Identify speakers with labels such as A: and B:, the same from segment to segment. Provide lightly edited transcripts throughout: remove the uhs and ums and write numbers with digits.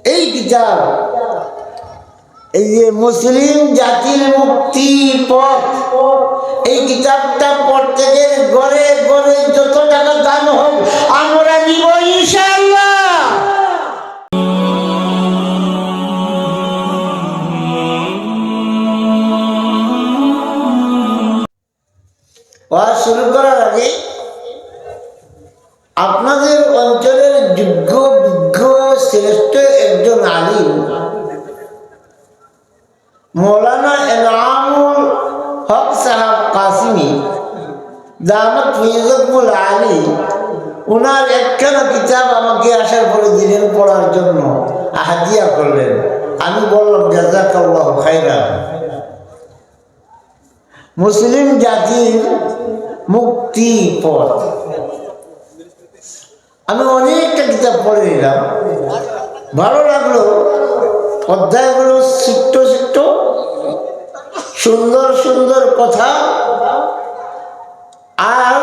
A: এই কিতাব, এই যে মুসলিম জাতির মুক্তি পথ, এই কিতাবটা পড়তে গেলে ঘরে ঘরে যত টাকা দান হোক আমরা নিব ইনশাআল্লাহ। ওয়াজ শুরু করার আগে আপনাদের অঞ্চলের যোগ্য বিজ্ঞ শ্রেষ্ঠ একজন আলিম মৌলানা এনামুল হক সাহেব কাসিমি দামাত ফিজাতুল আলী, ওনার একখানা কিতাব আমাকে আসার পরে দিলেন পড়ার জন্য, হাদিয়া করলেন। আমি বললাম জাযাকাল্লাহু খাইরান। মুসলিম জাতির মুক্তি পথ, আমি অনেকটা কিতাব পড়ে নিলাম, ভালো লাগলো। অধ্যায়গুলো ছোট্ট ছোট্ট, সুন্দর সুন্দর কথা, আর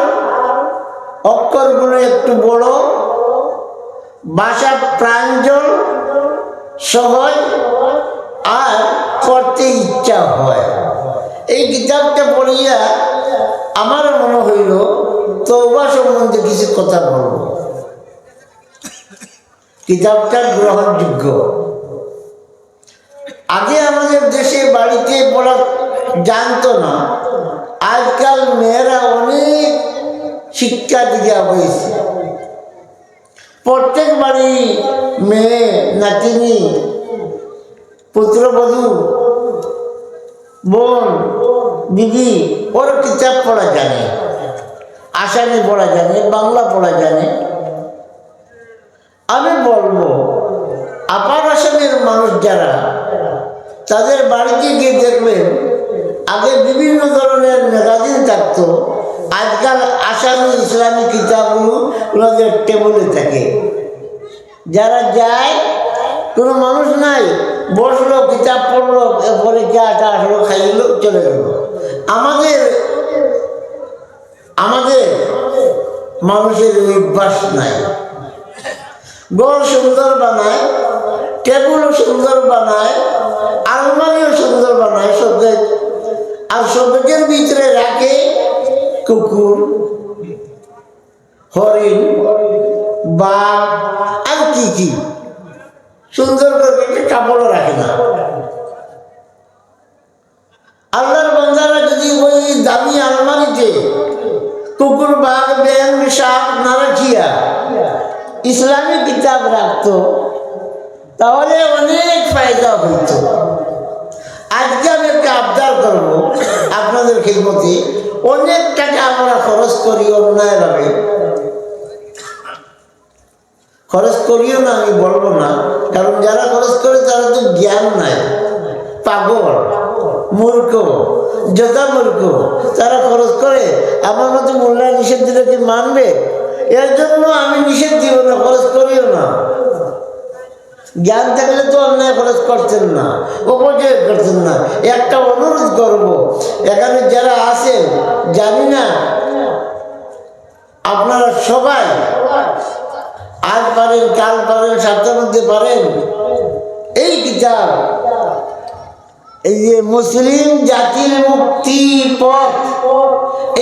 A: অক্ষরগুলো একটু বড়, ভাষা প্রাঞ্জল, সহজ, আর পড়তে ইচ্ছা হয়। এই কিতাবটা পড়িয়া আমার মনে হইল তওবা সম্বন্ধে কিছু কথা বলব। কিতাবটা গ্রহণযোগ্য। আগে আমাদের দেশে বাড়িতে পড়া জানতো না, আজকাল মেয়েরা অনেক শিক্ষা দিয়া হয়েছে। প্রত্যেক বাড়ি মেয়ে, নাতিনি, পুত্রবধূ, বোন, দিদি, ওর কিতাব পড়া জানে, আসামি পড়া জানে, বাংলা পড়া জানে। আমি বলবো আপার আসামের মানুষ যারা, তাদের বাড়িতে গিয়ে দেখবেন আগে বিভিন্ন ধরনের ম্যাগাজিন থাকতো, আজকাল আসামি ইসলামী কিতাবগুলো ওনাদের টেবলে থাকে। যারা যায়, কোনো মানুষ নাই, বসলো, কিতাব পড়লো, এরপরে চাটা আসলো, খাইলো, চলে গেল। আমাদের মানুষের অভ্যাস নাই। ঘর সুন্দর বানায়, টেবিলও সুন্দর বানায়, আলমারিও সুন্দর বানায়, শোকেজ, আর শোকেজের ভিতরে রাখে কুকুর, হরিণ, বাঘ, আর কি কি সুন্দর করে কাপড়ও রাখে না। আল্লাহর বান্দারা যদি ওই দামি আলমারিতে কুকুর, বাঘ, ব্যাঙ, সাপ না রাখিয়া ইসলামী কিতাব রাখতো, তাহলে অনেক ফায়দা হইত। আজকে আমি একটা আবদার করবো আপনাদের খিদমতে, অনেক টাকা আমরা খরচ করি অন্যায়ভাবে। খরচ করিও না, আমি বলবো না, কারণ যারা খরচ করে তারা তো জ্ঞান নাই, পাগল, মূর্খ, যথা মূর্খ। তারা খরচ করে, আমার মতো মোল্লা নিষেধ দিলে কি মানবে? এর জন্য আমি নিষেধ দিব না, খরচ করিও না। জ্ঞান থাকলে তো অন্যায় খরচ করছেন না, অপচয় করছেন না। একটা অনুরোধ করব, এখানে যারা আছেন, জানি না আপনারা সবাই আজ পারেন, কাল পারেন, সপ্তাহের মধ্যে পারেন, এই কিতাব, এই যে মুসলিম জাতির মুক্তি পথ,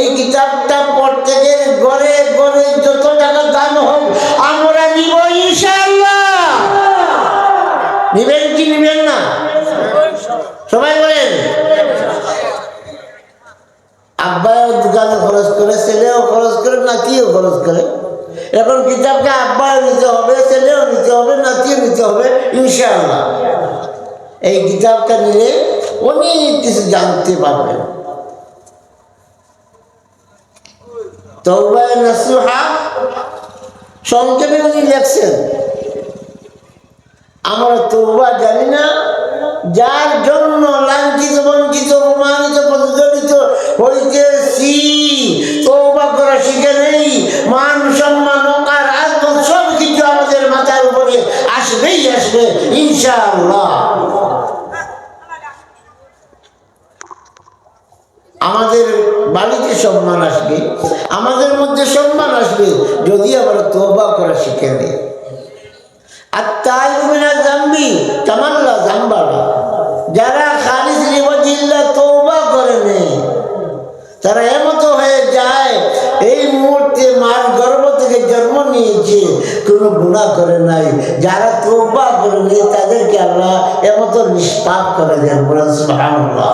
A: এই কিতাবটা পড়তে গেলে ঘরে ঘরে যত টাকা দান হোক আমরা নিব ইনশাআল্লাহ। নিবেন কি নিবেন না? সবাই বলেন। আব্বাও দোকানে খরচ করে, ছেলেও খরচ করে, নাতিও খরচ করে। এখন কিতাবকে আব্বাও নিতে হবে, ছেলেও নিতে হবে, নাতিও নিতে হবে ইনশাআল্লাহ। এই কিতাবটা নিলে অনেক কিছু জানতে পারবেন। তওবা নাসুহা সংক্ষেপে উনি লেখছেন, আমরা তওবা জানি না, যার জন্য লাঞ্ছিত, বঞ্চিত, অপমানিত, প্রতারিত হইতেছি, তওবা করা শিখে নেই, মান সম্মান, অকার, আজমত সব কিছু আমাদের মাথার উপরে আসবেই আসবে ইনশাআল্লাহ। আমাদের বাড়িতে সম্মান আসবে, আমাদের মধ্যে সম্মান আসবে যদি আমরা তওবা করা শিখে নেই। আর তাই মিনাল যামবি বান্দা তওবা করে নেই, তারা এমত হয়ে যায় এই মুহূর্তে মার গর্ভ থেকে জন্ম নিয়েছে, কোনো গুনাহ করে নাই। যারা তওবা করে নেই তাদেরকে আল্লাহ এমত নিষ্পাপ করে দেন। বলেন সুবহানাল্লাহ।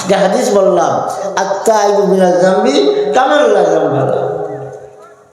A: যে হাদিস বললাম, আত্তাইবু মিনাজ যামবি কামান লা যামবা লাহু।